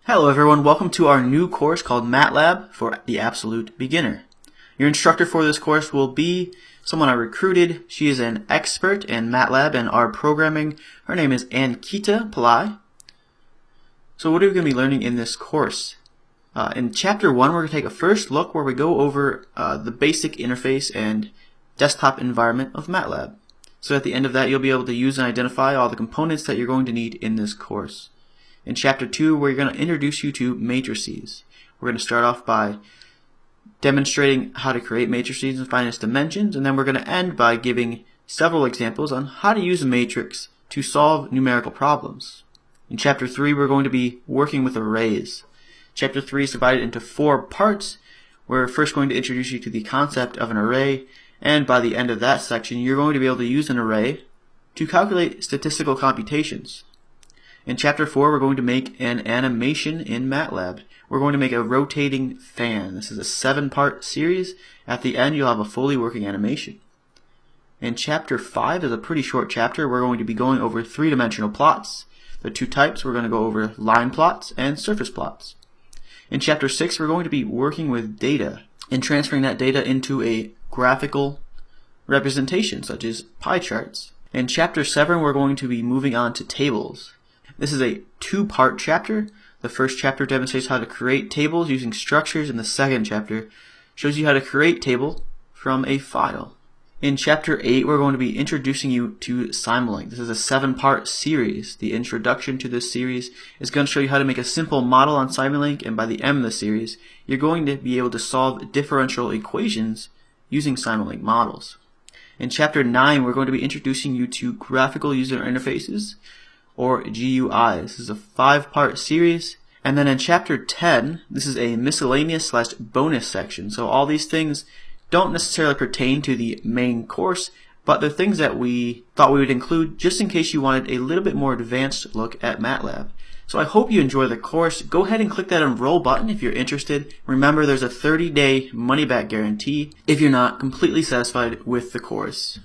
Hello everyone, welcome to our new course called MATLAB for the Absolute Beginner. Your instructor for this course will be someone I recruited. She is an expert in MATLAB and R programming. Her name is Ankita Pillai. So what are we going to be learning in this course? In Chapter 1, we're going to take a first look where we go over the basic interface and desktop environment of MATLAB. So at the end of that, you'll be able to use and identify all the components that you're going to need in this course. In Chapter 2, we're going to introduce you to matrices. We're going to start off by demonstrating how to create matrices and find its dimensions, and then we're going to end by giving several examples on how to use a matrix to solve numerical problems. In Chapter 3, we're going to be working with arrays. Chapter 3 is divided into 4 parts. We're first going to introduce you to the concept of an array, and by the end of that section, you're going to be able to use an array to calculate statistical computations. In Chapter 4, we're going to make an animation in MATLAB. We're going to make a rotating fan. This is a 7-part series. At the end, you'll have a fully working animation. In Chapter 5 is a pretty short chapter. We're going to be going over 3-dimensional plots. There are 2 types. We're going to go over line plots and surface plots. In Chapter 6, we're going to be working with data and transferring that data into a graphical representation, such as pie charts. In Chapter 7, we're going to be moving on to tables. This is a 2-part chapter. The first chapter demonstrates how to create tables using structures, and the second chapter shows you how to create a table from a file. In Chapter 8, we're going to be introducing you to Simulink. This is a 7-part series. The introduction to this series is going to show you how to make a simple model on Simulink, and by the end of the series, you're going to be able to solve differential equations using Simulink models. In Chapter 9, we're going to be introducing you to graphical user interfaces, or GUIs. This is a 5-part series. And then in Chapter 10, this is a miscellaneous/bonus section. So all these things don't necessarily pertain to the main course, but they're things that we thought we would include just in case you wanted a little bit more advanced look at MATLAB. So I hope you enjoy the course. Go ahead and click that enroll button if you're interested. Remember, there's a 30-day money-back guarantee if you're not completely satisfied with the course.